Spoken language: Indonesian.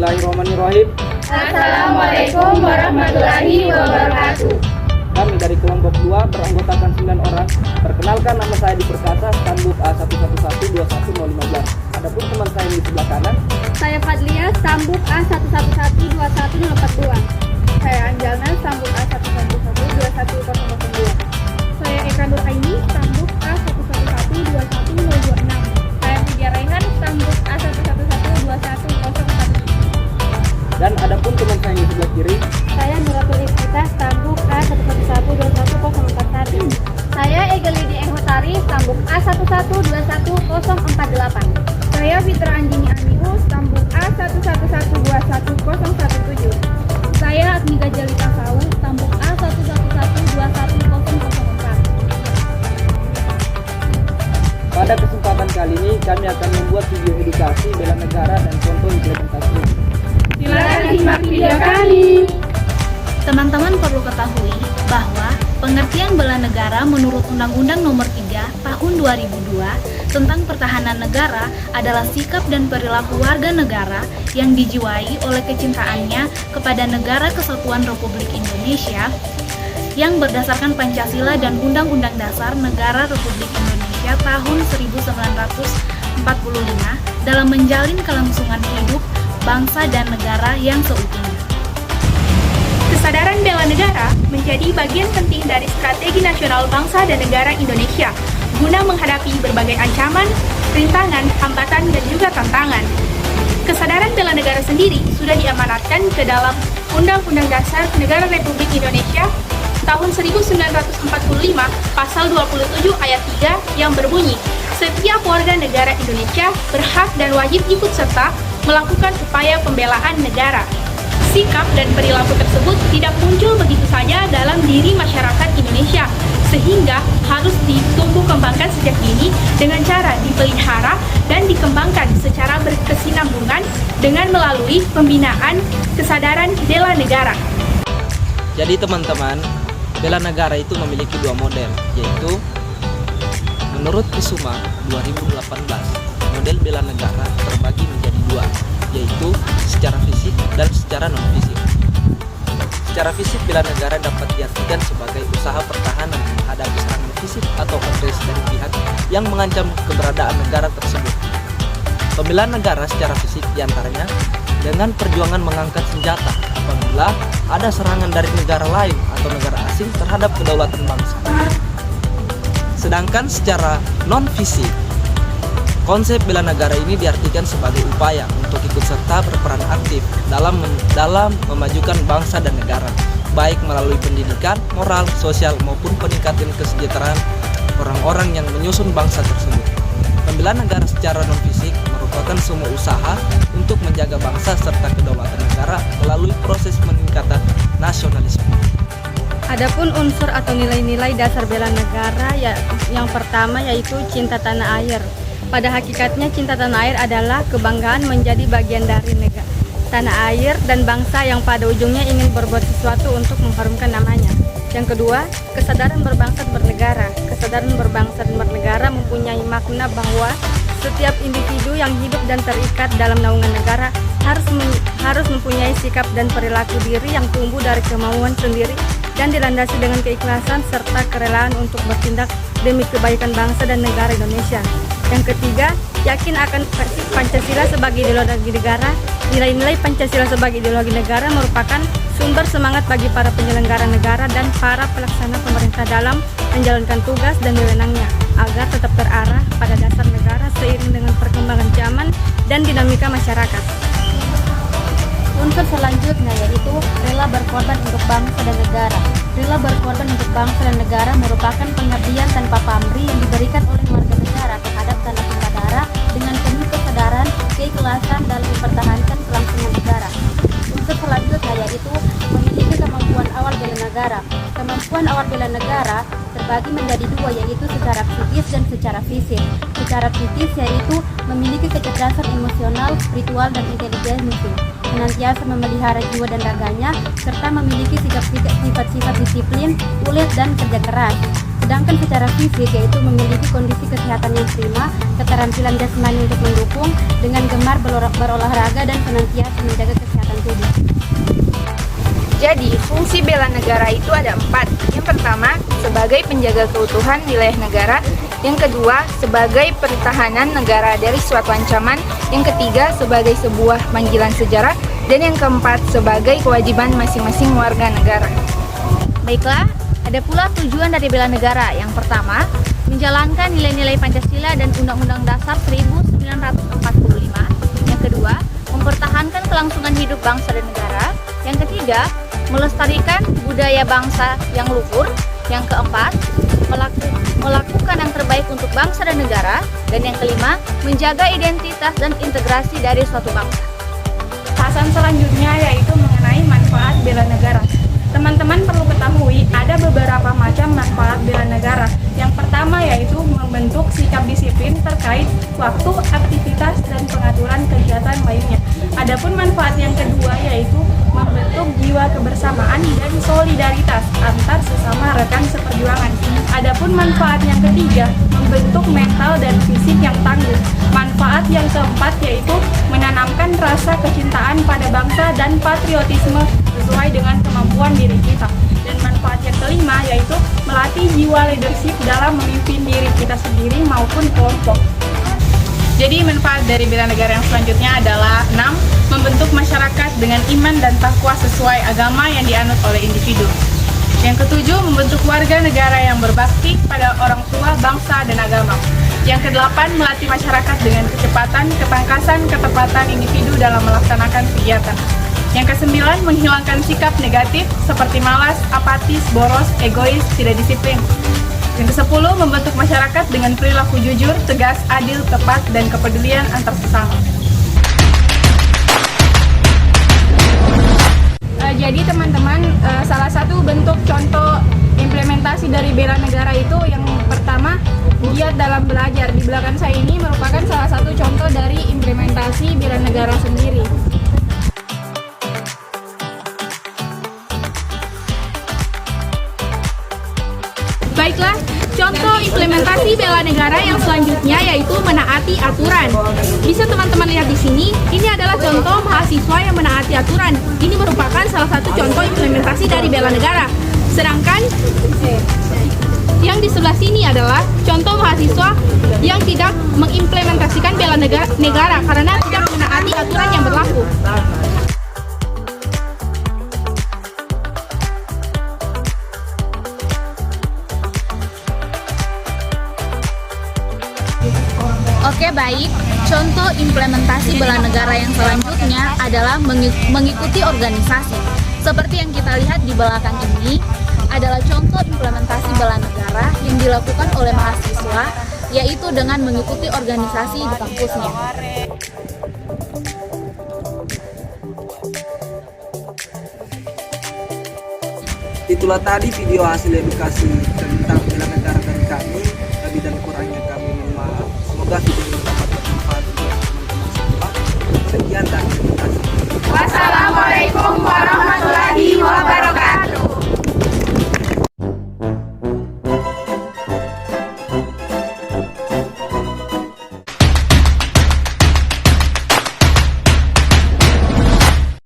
Bismillahirrahmanirrahim. Assalamualaikum warahmatullahi wabarakatuh. Kami dari kelompok 2 beranggotakan 9 orang. Perkenalkan, nama saya Diperkasa, Stambuk A11121015. Adapun teman saya di sebelah kanan. Saya Fadlia, Stambuk A11121042. Saya Anjalna, Stambuk A11121002. Saya Eka Nur Aini, Stambuk A11121026. Saya Widya Raihan, Stambuk A11121017. Dan adapun teman saya di sebelah kiri. Saya Nuratul Iftita, Stambuk A11121041. Saya Egelidi Enghotari, Stambuk A11211048. Saya Fitra Anjini Aniu, Stambuk A11121017. Saya Agniga Jalita Sau, Stambuk A11121004. Pada kesempatan kali ini kami akan membuat video edukasi bela negara dan contoh implementasi. Silakan simak video kami. Teman-teman perlu ketahui bahwa pengertian bela negara menurut Undang-Undang Nomor 3 Tahun 2002 tentang Pertahanan Negara adalah sikap dan perilaku warga negara yang dijiwai oleh kecintaannya kepada Negara Kesatuan Republik Indonesia yang berdasarkan Pancasila dan Undang-Undang Dasar Negara Republik Indonesia tahun 1945 dalam menjalin kelangsungan hidup bangsa dan negara yang seutuhnya. Kesadaran bela negara menjadi bagian penting dari strategi nasional bangsa dan negara Indonesia guna menghadapi berbagai ancaman, rintangan, hambatan, dan juga tantangan. Kesadaran bela negara sendiri sudah diamanatkan ke dalam Undang-Undang Dasar Negara Republik Indonesia tahun 1945 pasal 27 ayat 3 yang berbunyi, setiap warga negara Indonesia berhak dan wajib ikut serta melakukan upaya pembelaan negara. Sikap dan perilaku tersebut tidak muncul begitu saja dalam diri masyarakat Indonesia, sehingga harus ditumbuh kembangkan sejak dini dengan cara dipelihara dan dikembangkan secara berkesinambungan dengan melalui pembinaan kesadaran bela negara. Jadi teman-teman, bela negara itu memiliki 2 model, yaitu menurut Kusuma 2018, model bela negara terbagi menjadi 2, yaitu secara fisik dan secara non-fisik. Secara fisik, bela negara dapat diartikan sebagai usaha pertahanan menghadapi serangan fisik atau agresi dari pihak yang mengancam keberadaan negara tersebut. Pembelaan negara secara fisik diantaranya dengan perjuangan mengangkat senjata apabila ada serangan dari negara lain atau negara asing terhadap kedaulatan bangsa. Sedangkan secara non-fisik, konsep bela negara ini diartikan sebagai upaya untuk ikut serta berperan aktif dalam memajukan bangsa dan negara, baik melalui pendidikan, moral, sosial, maupun peningkatan kesejahteraan orang-orang yang menyusun bangsa tersebut. Pembelaan negara secara non-fisik merupakan semua usaha untuk menjaga bangsa serta kedaulatan negara melalui proses peningkatan nasionalisme. Adapun unsur atau nilai-nilai dasar bela negara yang pertama yaitu cinta tanah air. Pada hakikatnya cinta tanah air adalah kebanggaan menjadi bagian dari negara, tanah air dan bangsa yang pada ujungnya ingin berbuat sesuatu untuk mengharumkan namanya. Yang kedua, kesadaran berbangsa dan bernegara. Kesadaran berbangsa dan bernegara mempunyai makna bahwa setiap individu yang hidup dan terikat dalam naungan negara harus mempunyai sikap dan perilaku diri yang tumbuh dari kemauan sendiri dan dilandasi dengan keikhlasan serta kerelaan untuk bertindak demi kebaikan bangsa dan negara Indonesia. Yang ketiga, yakin akan Pancasila sebagai ideologi negara. Nilai-nilai Pancasila sebagai ideologi negara merupakan sumber semangat bagi para penyelenggara negara dan para pelaksana pemerintah dalam menjalankan tugas dan wewenangnya agar tetap terarah pada dasar negara seiring dengan perkembangan zaman dan dinamika masyarakat. Unsur selanjutnya yaitu rela berkorban untuk bangsa dan negara. Rela berkorban untuk bangsa dan negara merupakan pengabdian tanpa pamrih yang diberikan oleh warga negara terhadap tanah tumpah darah dengan penuh kesadaran, keikhlasan dalam mempertahankan kelangsungan negara. Unsur selanjutnya yaitu memiliki kemampuan awal bela negara. Kemampuan awal bela negara terbagi menjadi 2, yaitu secara psikis dan secara fisik. Secara psikis yaitu memiliki kecerdasan emosional, spiritual, dan intelijensi, senantiasa memelihara jiwa dan raganya, serta memiliki sifat-sifat disiplin, ulet, dan kerja keras. Sedangkan secara fisik yaitu memiliki kondisi kesehatan yang prima, keterampilan jasmani untuk mendukung, dengan gemar berolahraga dan senantiasa menjaga kesehatan tubuh. Jadi, fungsi bela negara itu ada 4. Yang pertama, sebagai penjaga keutuhan wilayah negara. Yang kedua, sebagai pertahanan negara dari suatu ancaman. Yang ketiga, sebagai sebuah panggilan sejarah. Dan yang keempat, sebagai kewajiban masing-masing warga negara. Baiklah, ada pula tujuan dari bela negara. Yang pertama, menjalankan nilai-nilai Pancasila dan Undang-Undang Dasar 1945. Yang kedua, mempertahankan kelangsungan hidup bangsa dan negara. Yang ketiga, melestarikan budaya bangsa yang luhur. Yang keempat, melakukan yang terbaik untuk bangsa dan negara. Dan yang kelima, menjaga identitas dan integrasi dari suatu bangsa. Bahasan selanjutnya yaitu mengenai manfaat bela negara. Teman-teman perlu ketahui ada beberapa macam manfaat bela negara. Yang pertama yaitu membentuk sikap disiplin terkait waktu, aktivitas, dan pengaturan kegiatan lainnya. Adapun manfaat yang kedua yaitu membentuk jiwa kebersamaan dan solidaritas antar sesama rekan seperjuangan. Adapun manfaat yang ketiga membentuk mental dan fisik yang tangguh. Manfaat yang keempat yaitu menanamkan rasa kecintaan pada bangsa dan patriotisme sesuai dengan kemampuan diri kita. Dan manfaat yang kelima yaitu melatih jiwa leadership dalam memimpin diri kita sendiri maupun kelompok. Jadi manfaat dari bela negara yang selanjutnya adalah 6. Membentuk masyarakat dengan iman dan takwa sesuai agama yang dianut oleh individu. Yang ketujuh, membentuk warga negara yang berbakti pada orang tua, bangsa, dan agama. Yang kedelapan, melatih masyarakat dengan kecepatan, ketangkasan, ketepatan individu dalam melaksanakan kegiatan. Yang kesembilan, menghilangkan sikap negatif seperti malas, apatis, boros, egois, tidak disiplin. Yang kesepuluh, membentuk masyarakat dengan perilaku jujur, tegas, adil, tepat, dan kepedulian antar sesama. Jadi teman-teman, salah satu bentuk contoh implementasi dari bela negara itu yang pertama, giat dalam belajar. Di belakang saya ini merupakan salah satu contoh dari implementasi bela negara sendiri. Baiklah, contoh implementasi bela negara yang selanjutnya yaitu menaati aturan. Bisa teman-teman lihat di sini, ini adalah contoh mahasiswa yang menaati aturan. Ini merupakan salah satu contoh implementasi dari bela negara. Sedangkan yang di sebelah sini adalah contoh mahasiswa yang tidak mengimplementasikan bela negara karena tidak menaati aturan yang berlaku. Oke, baik. Contoh implementasi bela negara yang selanjutnya adalah mengikuti organisasi. Seperti yang kita lihat di belakang ini adalah contoh implementasi bela negara yang dilakukan oleh mahasiswa, yaitu dengan mengikuti organisasi di kampusnya. Itulah tadi video hasil edukasi